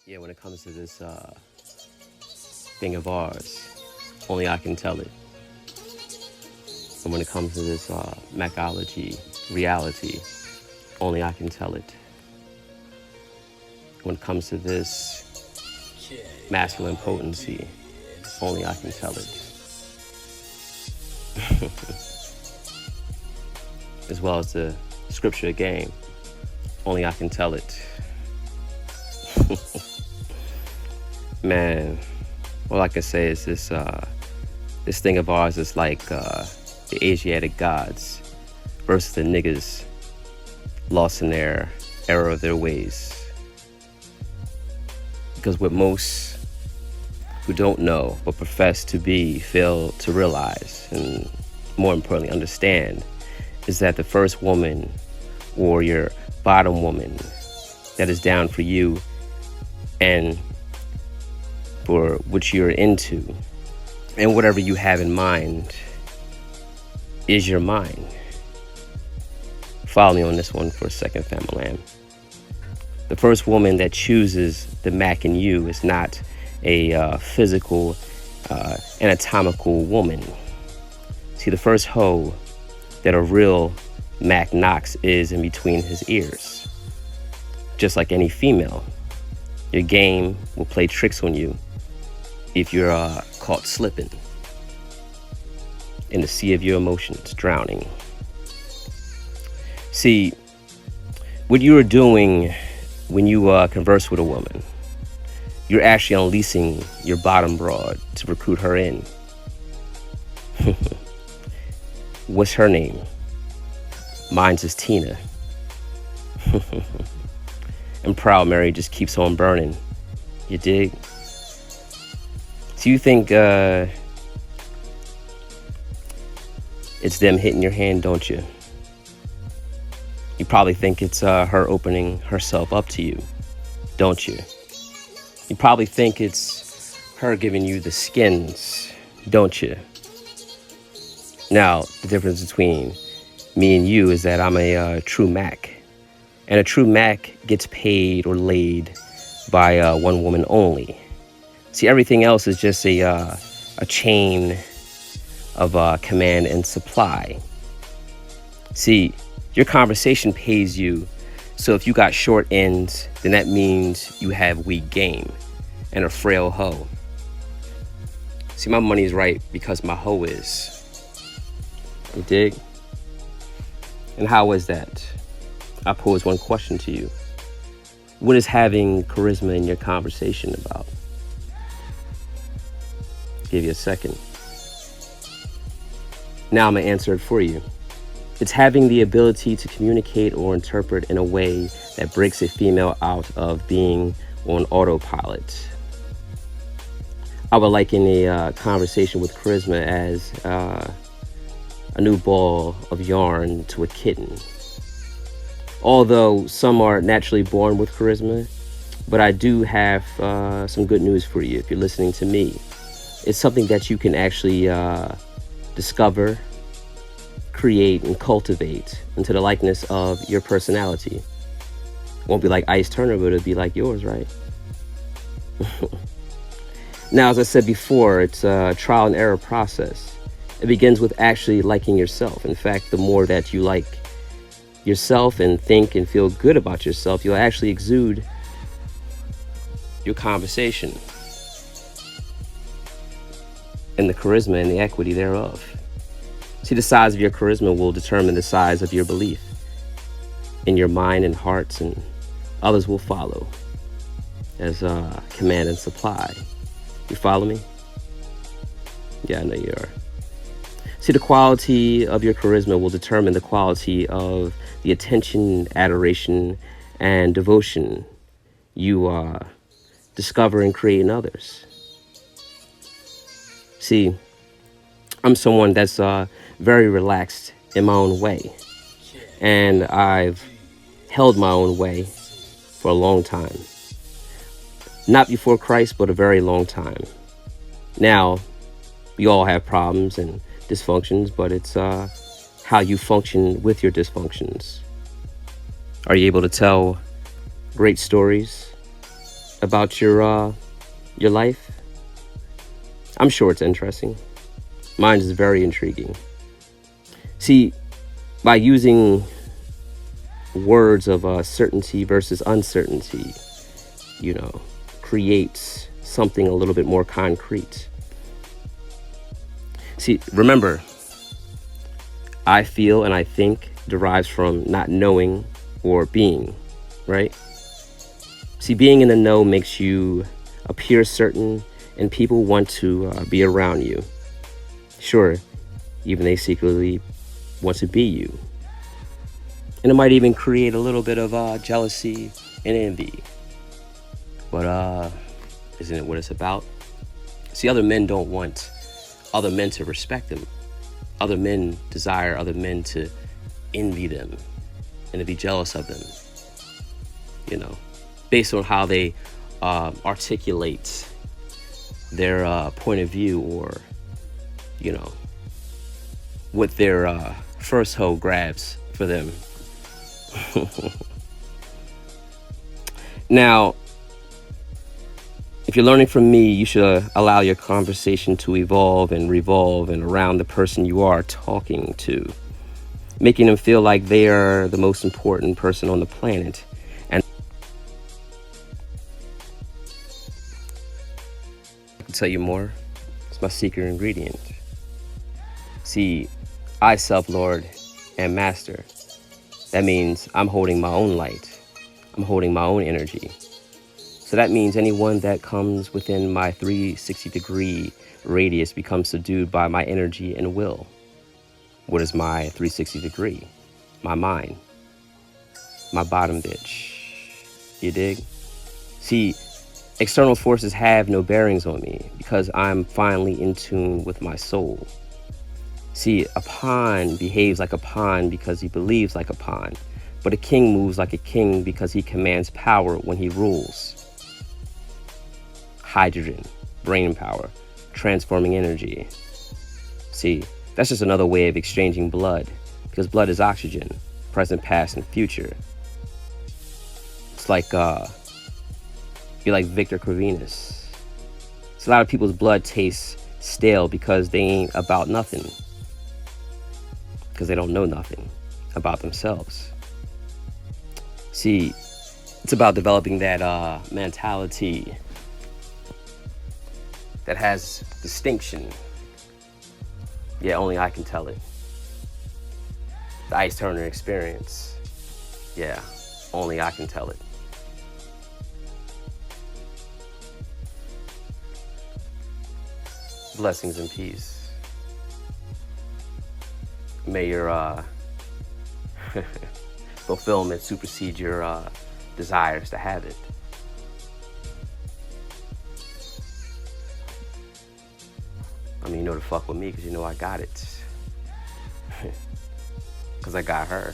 Yeah, when it comes to this thing of ours, only I can tell it. And when it comes to this Mackology reality, only I can tell it. When it comes to this masculine potency, only I can tell it. As well as the scripture game, only I can tell it. Man, all I can say is this thing of ours is like the Asiatic gods versus the niggas lost in their error of their ways. Because what most who don't know but profess to be fail to realize, and more importantly understand, is that the first woman or your bottom woman that is down for you and for what you're into and whatever you have in mind is your mind. Follow me on this one for a second, family. The first woman that chooses the Mac in you is not a physical, anatomical woman. See, the first hoe that a real Mac knocks is in between his ears. Just like any female, your game will play tricks on you if you're caught slipping in the sea of your emotions, drowning. See, what you are doing when you converse with a woman, you're actually unleashing your bottom broad to recruit her in. What's her name? Mine's is Tina. And Proud Mary just keeps on burning. You dig? So you think it's them hitting your hand, don't you? You probably think it's her opening herself up to you, don't you? You probably think it's her giving you the skins, don't you? Now, the difference between me and you is that I'm a true Mac. And a true Mac gets paid or laid by one woman only. See, everything else is just a chain of command and supply. See, your conversation pays you. So if you got short ends, then that means you have weak game and a frail hoe. See, my money's right because my hoe is. You dig? And how is that? I pose one question to you. What is having charisma in your conversation about? Give you a second. Now I'm gonna answer it for you. It's having the ability to communicate or interpret in a way that breaks a female out of being on autopilot. I would liken a conversation with charisma as a new ball of yarn to a kitten. Although some are naturally born with charisma, but I do have some good news for you if you're listening to me. It's something that you can actually discover, create, and cultivate into the likeness of your personality. Won't be like Ice Turner, but it'll be like yours, right? Now, as I said before, it's a trial and error process. It begins with actually liking yourself. In fact, the more that you like yourself and think and feel good about yourself, you'll actually exude your conversation and the charisma and the equity thereof. See, the size of your charisma will determine the size of your belief in your mind and hearts, and others will follow as command and supply. You follow me? Yeah, I know you are. See, the quality of your charisma will determine the quality of the attention, adoration, and devotion you discover and create in others. See, I'm someone that's very relaxed in my own way, and I've held my own way for a long time. Not before Christ, but a very long time. Now, we all have problems and dysfunctions, but it's how you function with your dysfunctions. Are you able to tell great stories about your life? I'm sure it's interesting. Mine is very intriguing. See, by using words of certainty versus uncertainty, you know, creates something a little bit more concrete. See, remember, I feel and I think derives from not knowing or being, right? See, being in the know makes you appear certain and people want to be around you. Sure, even they secretly want to be you. And it might even create a little bit of jealousy and envy. But isn't it what it's about? See, other men don't want other men to respect them. Other men desire other men to envy them and to be jealous of them, you know, based on how they articulate their point of view, or, you know, what their first hoe grabs for them. Now, if you're learning from me, you should allow your conversation to evolve and revolve and around the person you are talking to, making them feel like they are the most important person on the planet. And I can tell you more. It's my secret ingredient. See, I, self-lord, am master. That means I'm holding my own light. I'm holding my own energy. So that means anyone that comes within my 360-degree radius becomes subdued by my energy and will. What is my 360 degree? My mind. My bottom bitch. You dig? See, external forces have no bearings on me because I'm finally in tune with my soul. See, a pawn behaves like a pawn because he believes like a pawn, but a king moves like a king because he commands power when he rules. Hydrogen, brain power, transforming energy. See, that's just another way of exchanging blood, because blood is oxygen, present, past, and future. It's like, you're like Victor Corvinus. So a lot of people's blood tastes stale because they ain't about nothing, because they don't know nothing about themselves. See, it's about developing that mentality that has distinction. Yeah, only I can tell it. The Ice Turner experience. Yeah, only I can tell it. Blessings and peace. May your fulfillment supersede your desires to have it. I mean, you know to fuck with me because you know I got it. Because I got her.